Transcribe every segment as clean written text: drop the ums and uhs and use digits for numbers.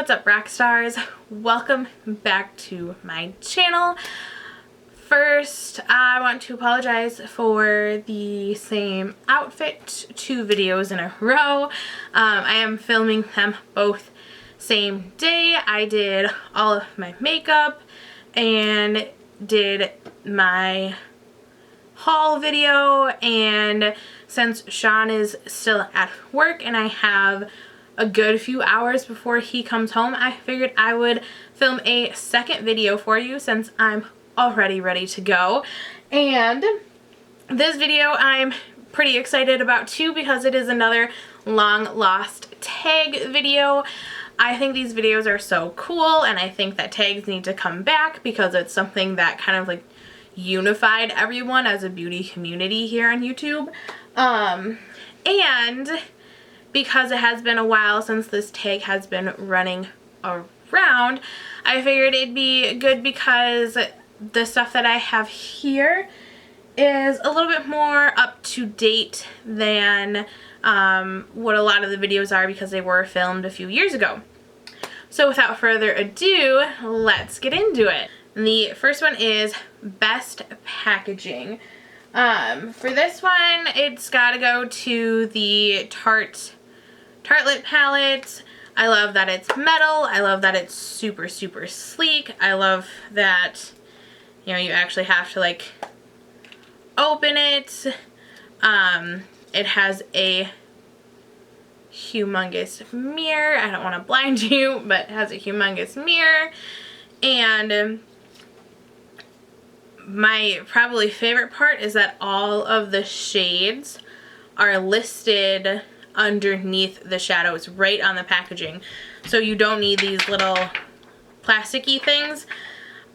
What's up, Rockstars? Welcome back to my channel. First, I want to apologize for the same outfit 2 videos in a row. I am filming them both same day. I did all of my makeup and did my haul video, and since Sean is still at work and I have a good few hours before he comes home, I figured I would film a second video for you since I'm already ready to go. And this video I'm pretty excited about too because it is another long lost tag video. I think these videos are so cool, and I think that tags need to come back because it's something that kind of like unified everyone as a beauty community here on YouTube. And because it has been a while since this tag has been running around, I figured it'd be good because the stuff that I have here is a little bit more up to date than what a lot of the videos are because they were filmed a few years ago. So without further ado, let's get into it. The first one is best packaging. For this one, it's gotta go to the Tartelette palette. I love that it's metal. I love that it's super sleek. I love that, you know, you actually have to like open it. It has a humongous mirror. I don't want to blind you, but it has a humongous mirror. And my probably favorite part is that all of the shades are listed underneath the shadows right on the packaging, so you don't need these little plasticky things.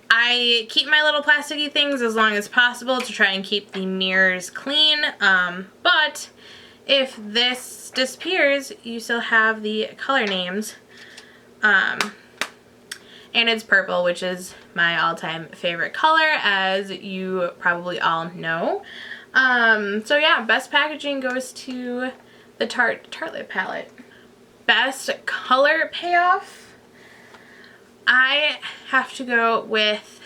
I keep my little plasticky things as long as possible to try and keep the mirrors clean, but if this disappears, you still have the color names. And it's purple, which is my all-time favorite color, as you probably all know. So yeah, best packaging goes to the Tartelette palette. Best color payoff, I have to go with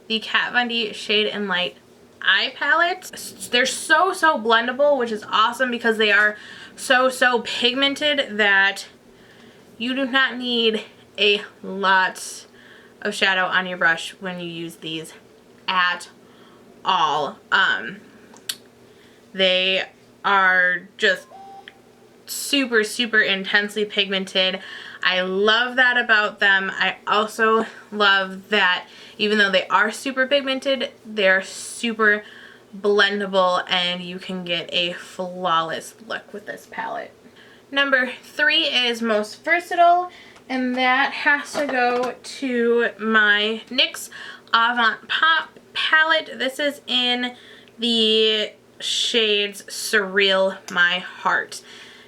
the Kat Von D Shade and Light eye palette. They're so blendable, which is awesome because they are so pigmented that you do not need a lot of shadow on your brush when you use these at all. They are just super intensely pigmented. I love that about them. I also love that even though they are super pigmented, they're super blendable and you can get a flawless look with this palette. Number 3 is most versatile, and that has to go to my NYX Avant Pop Palette. This is in the shades Surreal My Heart.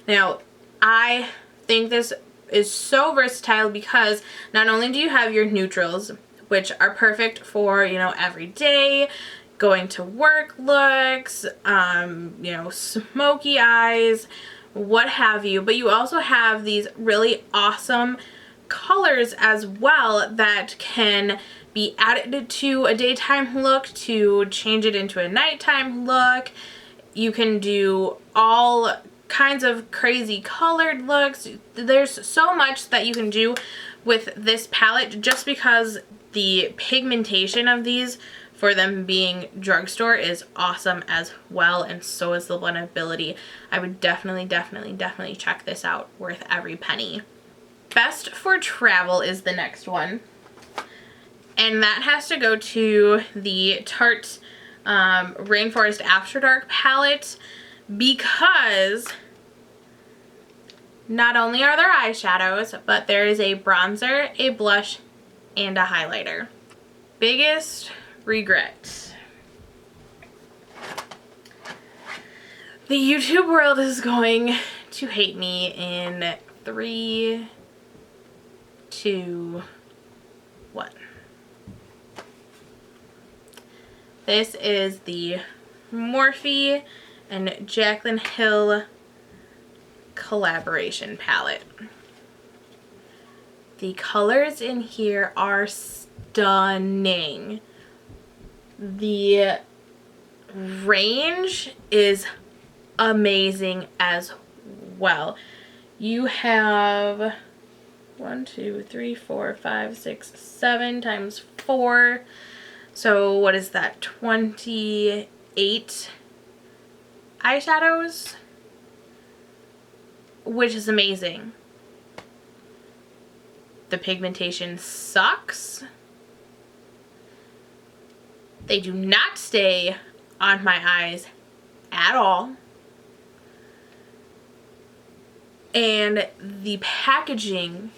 Now, I think this is so versatile because not only do you have your neutrals, which are perfect for, you know, everyday, going to work looks, you know, smoky eyes, what have you, but you also have these really awesome colors as well that can be added to a daytime look to change it into a nighttime look. You can do all kinds of crazy colored looks. There's so much that you can do with this palette just because the pigmentation of these, for them being drugstore, is awesome as well, and so is the blendability. I would definitely check this out. Worth every penny. Best for travel is the next one, and that has to go to the Tarte Rainforest Afterdark palette because not only are there eyeshadows, but there is a bronzer, a blush, and a highlighter. Biggest regret. The YouTube world is going to hate me in 3, 2, 1. This is the Morphe and Jaclyn Hill collaboration palette. The colors in here are stunning. The range is amazing as well. You have 1, 2, 3, 4, 5, 6, 7 times 4. So what is that? 28 eyeshadows, which is amazing. The pigmentation sucks. They do not stay on my eyes at all. And the packaging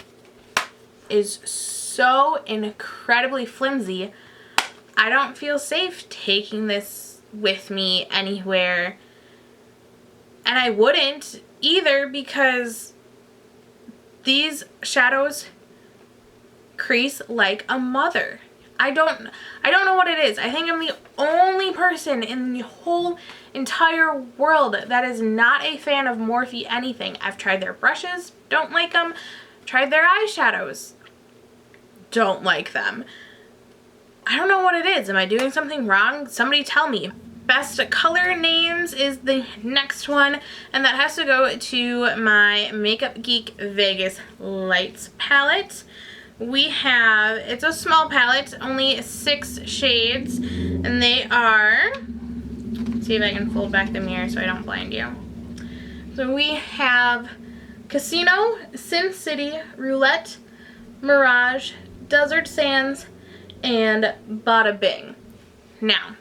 is so incredibly flimsy. I don't feel safe taking this with me anywhere. And I wouldn't either, because these shadows crease like a mother. I don't know what it is. I think I'm the only person in the whole entire world that is not a fan of Morphe anything. I've tried their brushes, don't like them. Tried their eyeshadows, don't like them. I don't know what it is. Am I doing something wrong? Somebody tell me. Best color names is the next one, and that has to go to my Makeup Geek Vegas Lights palette. We have, it's a small palette, only 6 shades, and they are, let's see if I can fold back the mirror so I don't blind you. So we have Casino, Sin City, Roulette, Mirage, Desert Sands, and Bada Bing. Now,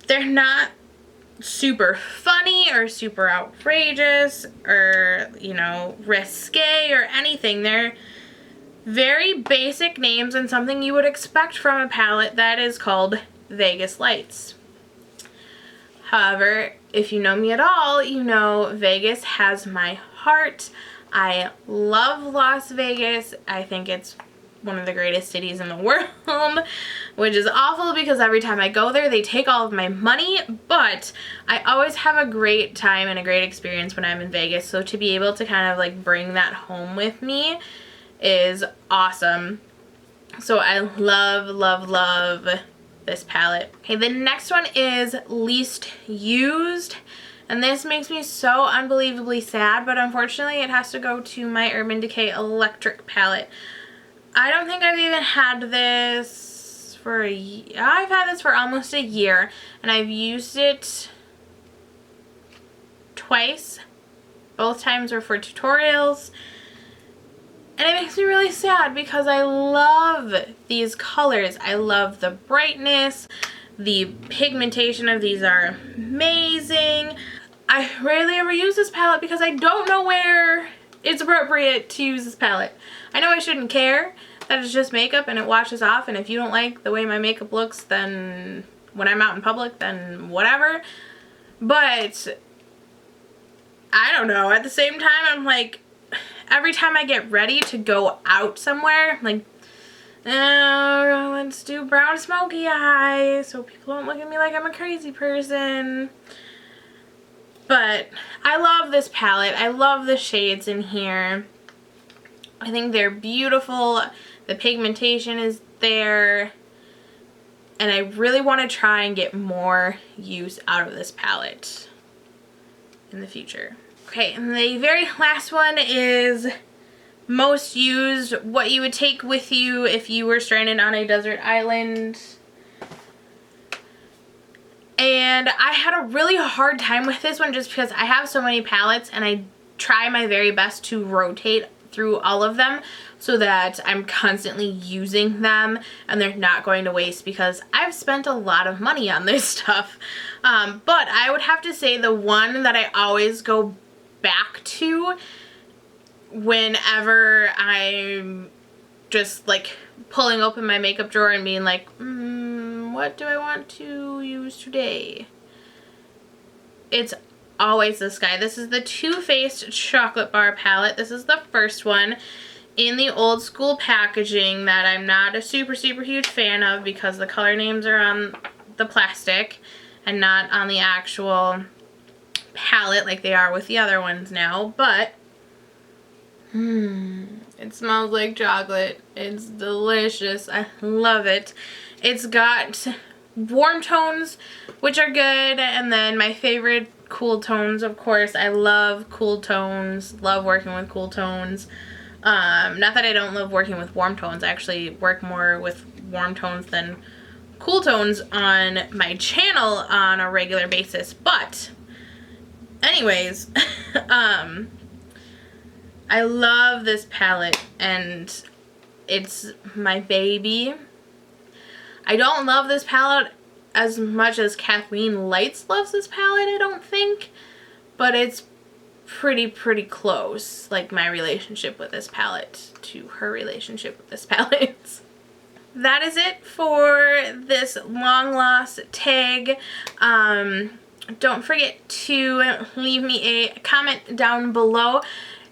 they're not super funny or super outrageous or, you know, risque or anything. They're very basic names and something you would expect from a palette that is called Vegas Lights. However, if you know me at all, you know Vegas has my heart. I love Las Vegas. I think it's one of the greatest cities in the world, which is awful because every time I go there they take all of my money, but I always have a great time and a great experience when I'm in Vegas, so to be able to kind of like bring that home with me is awesome. So I love this palette. Okay, the next one is Least Used, and this makes me so unbelievably sad, but unfortunately it has to go to my Urban Decay Electric palette. I don't think I've even had this for a year. I've had this for almost a year, and I've used it twice. Both times were for tutorials. And it makes me really sad because I love these colors. I love the brightness. The pigmentation of these are amazing. I rarely ever use this palette because I don't know where it's appropriate to use this palette. I know I shouldn't care, that it's just makeup and it washes off, and if you don't like the way my makeup looks, then when I'm out in public, then whatever. But I don't know, at the same time I'm like, every time I get ready to go out somewhere, I'm like, oh, let's do brown smoky eyes so people don't look at me like I'm a crazy person. But I love this palette. I love the shades in here. I think they're beautiful. The pigmentation is there. And I really want to try and get more use out of this palette in the future. Okay, and the very last one is most used, what you would take with you if you were stranded on a desert island. And I had a really hard time with this one just because I have so many palettes and I try my very best to rotate through all of them so that I'm constantly using them and they're not going to waste because I've spent a lot of money on this stuff. But I would have to say the one that I always go back to whenever I'm just like pulling open my makeup drawer and being like, what do I want to use today? It's always this guy. This is the Too Faced Chocolate Bar palette. This is the first one in the old school packaging that I'm not a super huge fan of because the color names are on the plastic and not on the actual palette like they are with the other ones now. But It smells like chocolate. It's delicious. I love it. It's got warm tones, which are good, and then my favorite, cool tones, of course. I love cool tones. Love working with cool tones. Not that I don't love working with warm tones. I actually work more with warm tones than cool tones on my channel on a regular basis. But anyways, I love this palette, and it's my baby. I don't love this palette as much as Kathleen Lights loves this palette, I don't think, but it's pretty close, like my relationship with this palette to her relationship with this palette. That is it for this long lost tag. Don't forget to leave me a comment down below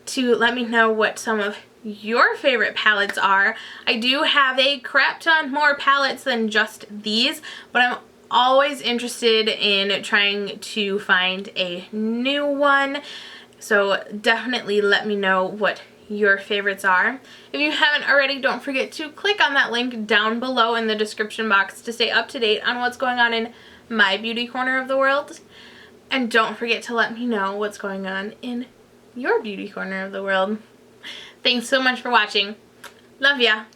to let me know what some of your favorite palettes are. I do have a crap ton more palettes than just these, but I'm always interested in trying to find a new one. So definitely let me know what your favorites are. If you haven't already, don't forget to click on that link down below in the description box to stay up to date on what's going on in my beauty corner of the world. And don't forget to let me know what's going on in your beauty corner of the world. Thanks so much for watching. Love ya.